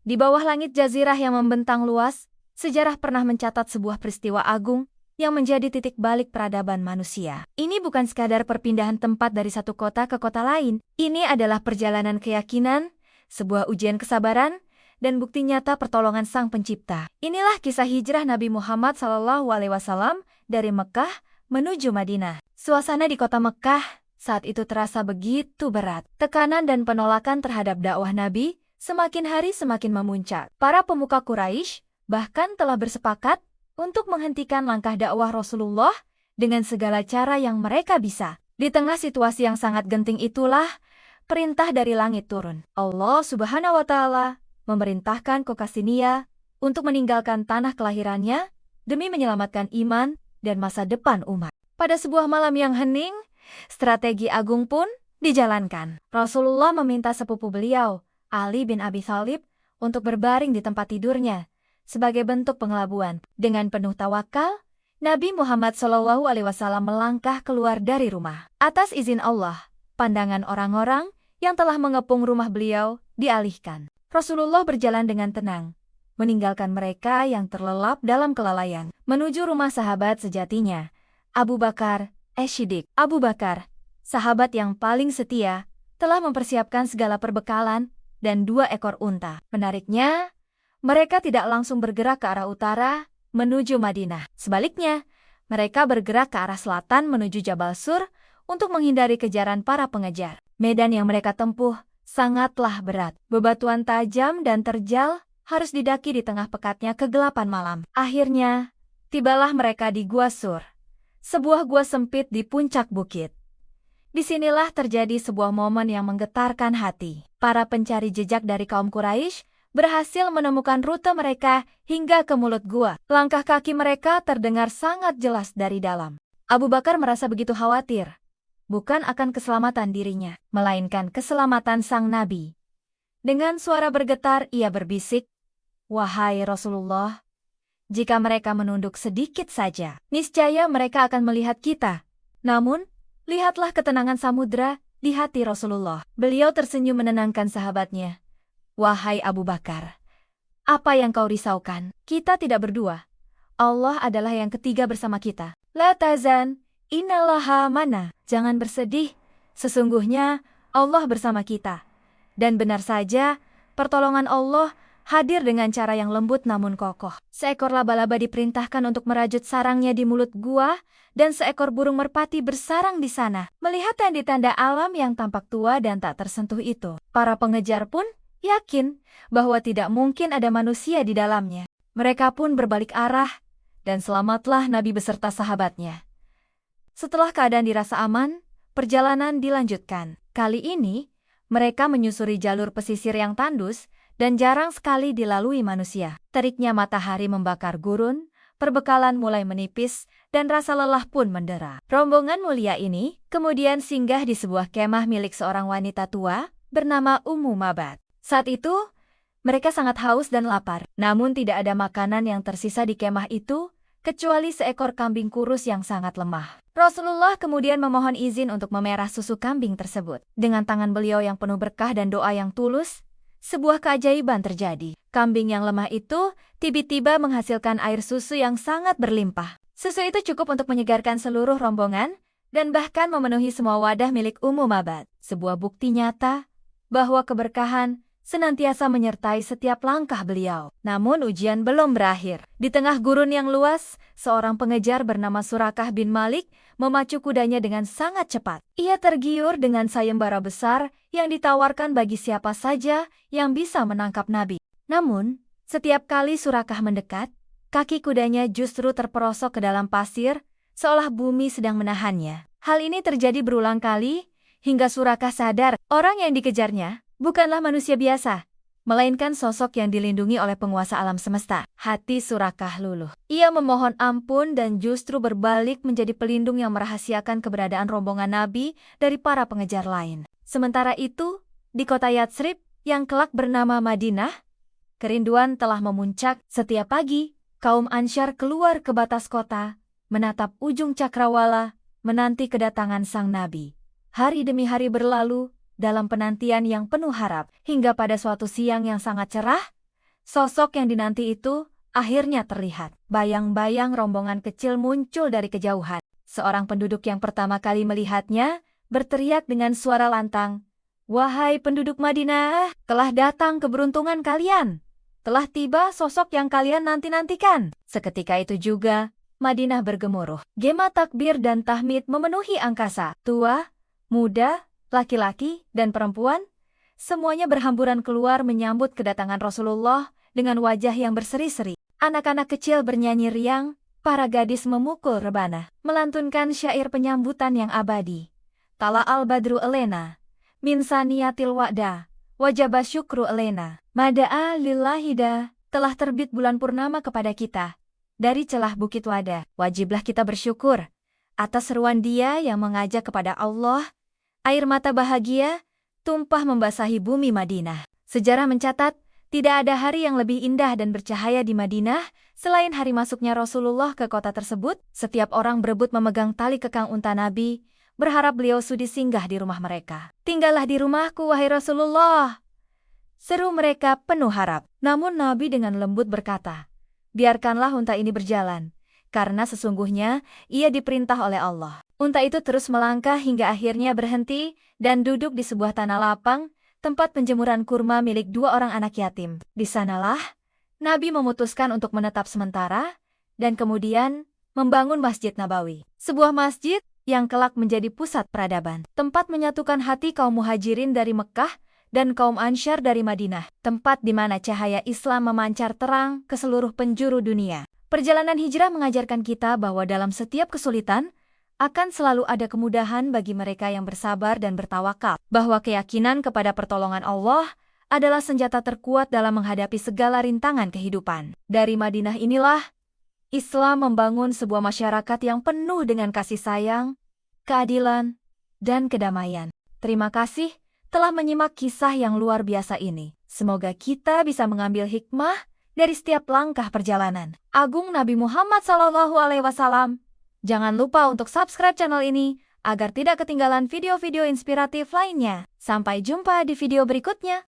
Di bawah langit jazirah yang membentang luas, sejarah pernah mencatat sebuah peristiwa agung yang menjadi titik balik peradaban manusia. Ini bukan sekadar perpindahan tempat dari satu kota ke kota lain. Ini adalah perjalanan keyakinan, sebuah ujian kesabaran, dan bukti nyata pertolongan Sang Pencipta. Inilah kisah hijrah Nabi Muhammad SAW dari Mekah menuju Madinah. Suasana di kota Mekah saat itu terasa begitu berat. Tekanan dan penolakan terhadap dakwah Nabi semakin hari semakin memuncak. Para pemuka Quraisy bahkan telah bersepakat untuk menghentikan langkah dakwah Rasulullah dengan segala cara yang mereka bisa. Di tengah situasi yang sangat genting itulah, perintah dari langit turun. Allah Subhanahu wa Ta'ala memerintahkan Kokasinia untuk meninggalkan tanah kelahirannya demi menyelamatkan iman dan masa depan umat. Pada sebuah malam yang hening, strategi agung pun dijalankan. Rasulullah meminta sepupu beliau, Ali bin Abi Thalib, untuk berbaring di tempat tidurnya sebagai bentuk pengelabuan. Dengan penuh tawakal, Nabi Muhammad SAW melangkah keluar dari rumah. Atas izin Allah, pandangan orang-orang yang telah mengepung rumah beliau dialihkan. Rasulullah berjalan dengan tenang, meninggalkan mereka yang terlelap dalam kelalaian, menuju rumah sahabat sejatinya, Abu Bakar As-Siddiq. Abu Bakar, sahabat yang paling setia, telah mempersiapkan segala perbekalan dan 2 ekor unta. Menariknya, mereka tidak langsung bergerak ke arah utara menuju Madinah. Sebaliknya, mereka bergerak ke arah selatan menuju Jabal Sur untuk menghindari kejaran para pengejar. Medan yang mereka tempuh sangatlah berat. Bebatuan tajam dan terjal harus didaki di tengah pekatnya kegelapan malam. Akhirnya, tibalah mereka di Gua Sur, sebuah gua sempit di puncak bukit. Disinilah terjadi sebuah momen yang menggetarkan hati. Para pencari jejak dari kaum Quraisy berhasil menemukan rute mereka hingga ke mulut gua. Langkah kaki mereka terdengar sangat jelas dari dalam. Abu Bakar merasa begitu khawatir, bukan akan keselamatan dirinya, melainkan keselamatan sang Nabi. Dengan suara bergetar ia berbisik, "Wahai Rasulullah, jika mereka menunduk sedikit saja, niscaya mereka akan melihat kita. Namun, lihatlah ketenangan samudra di hati Rasulullah." Beliau tersenyum menenangkan sahabatnya. "Wahai Abu Bakar, apa yang kau risaukan? Kita tidak berdua. Allah adalah yang ketiga bersama kita. La tazan, innallaha mana." Jangan bersedih, sesungguhnya Allah bersama kita. Dan benar saja, pertolongan Allah hadir dengan cara yang lembut namun kokoh. Seekor laba-laba diperintahkan untuk merajut sarangnya di mulut gua, dan seekor burung merpati bersarang di sana. Melihat tanda-tanda alam yang tampak tua dan tak tersentuh itu, para pengejar pun yakin bahwa tidak mungkin ada manusia di dalamnya. Mereka pun berbalik arah, dan selamatlah Nabi beserta sahabatnya. Setelah keadaan dirasa aman, perjalanan dilanjutkan. Kali ini, mereka menyusuri jalur pesisir yang tandus dan jarang sekali dilalui manusia. Teriknya matahari membakar gurun, perbekalan mulai menipis, dan rasa lelah pun mendera. Rombongan mulia ini kemudian singgah di sebuah kemah milik seorang wanita tua bernama Ummu Mabad. Saat itu, mereka sangat haus dan lapar. Namun tidak ada makanan yang tersisa di kemah itu, kecuali seekor kambing kurus yang sangat lemah. Rasulullah kemudian memohon izin untuk memerah susu kambing tersebut. Dengan tangan beliau yang penuh berkah dan doa yang tulus, sebuah keajaiban terjadi. Kambing yang lemah itu tiba-tiba menghasilkan air susu yang sangat berlimpah. Susu itu cukup untuk menyegarkan seluruh rombongan dan bahkan memenuhi semua wadah milik Ummu Mabad. Sebuah bukti nyata bahwa keberkahan senantiasa menyertai setiap langkah beliau. Namun ujian belum berakhir. Di tengah gurun yang luas, seorang pengejar bernama Surakah bin Malik memacu kudanya dengan sangat cepat. Ia tergiur dengan sayembara besar yang ditawarkan bagi siapa saja yang bisa menangkap Nabi. Namun, setiap kali Surakah mendekat, kaki kudanya justru terperosok ke dalam pasir, seolah bumi sedang menahannya. Hal ini terjadi berulang kali, hingga Surakah sadar orang yang dikejarnya bukanlah manusia biasa, melainkan sosok yang dilindungi oleh penguasa alam semesta. Hati Surakah luluh. Ia memohon ampun dan justru berbalik menjadi pelindung yang merahasiakan keberadaan rombongan Nabi dari para pengejar lain. Sementara itu, di kota Yatsrib yang kelak bernama Madinah, kerinduan telah memuncak. Setiap pagi, kaum Ansyar keluar ke batas kota, menatap ujung cakrawala, menanti kedatangan sang Nabi. Hari demi hari berlalu dalam penantian yang penuh harap, hingga pada suatu siang yang sangat cerah, Sosok yang dinanti itu akhirnya terlihat. Bayang-bayang rombongan kecil muncul dari kejauhan. Seorang penduduk yang pertama kali melihatnya berteriak dengan suara lantang, "Wahai penduduk Madinah, telah datang keberuntungan kalian. Telah tiba sosok yang kalian nanti-nantikan." Seketika itu juga, Madinah bergemuruh. Gema takbir dan tahmid memenuhi angkasa. Tua, muda, laki-laki, dan perempuan, semuanya berhamburan keluar menyambut kedatangan Rasulullah dengan wajah yang berseri-seri. Anak-anak kecil bernyanyi riang, para gadis memukul rebana, melantunkan syair penyambutan yang abadi. Tala al-badru elena, min saniyatil wa'da, wajaba syukru elena. Mada'a lillahida, telah terbit bulan purnama kepada kita. Dari celah bukit Wada, wajiblah kita bersyukur atas seruan Dia yang mengajak kepada Allah. Air mata bahagia tumpah membasahi bumi Madinah. Sejarah mencatat, tidak ada hari yang lebih indah dan bercahaya di Madinah selain hari masuknya Rasulullah ke kota tersebut. Setiap orang berebut memegang tali kekang unta Nabi, berharap beliau sudi singgah di rumah mereka. "Tinggallah di rumahku, wahai Rasulullah," seru mereka penuh harap. Namun Nabi dengan lembut berkata, "Biarkanlah unta ini berjalan, karena sesungguhnya ia diperintah oleh Allah." Unta itu terus melangkah hingga akhirnya berhenti dan duduk di sebuah tanah lapang, tempat penjemuran kurma milik 2 orang anak yatim. Di sanalah, Nabi memutuskan untuk menetap sementara, dan kemudian membangun Masjid Nabawi. Sebuah masjid yang kelak menjadi pusat peradaban. Tempat menyatukan hati kaum muhajirin dari Mekah dan kaum Ansyar dari Madinah. Tempat di mana cahaya Islam memancar terang ke seluruh penjuru dunia. Perjalanan hijrah mengajarkan kita bahwa dalam setiap kesulitan, akan selalu ada kemudahan bagi mereka yang bersabar dan bertawakal, bahwa keyakinan kepada pertolongan Allah adalah senjata terkuat dalam menghadapi segala rintangan kehidupan. Dari Madinah inilah, Islam membangun sebuah masyarakat yang penuh dengan kasih sayang, keadilan, dan kedamaian. Terima kasih telah menyimak kisah yang luar biasa ini. Semoga kita bisa mengambil hikmah dari setiap langkah perjalanan agung Nabi Muhammad SAW. Jangan lupa untuk subscribe channel ini agar tidak ketinggalan video-video inspiratif lainnya. Sampai jumpa di video berikutnya.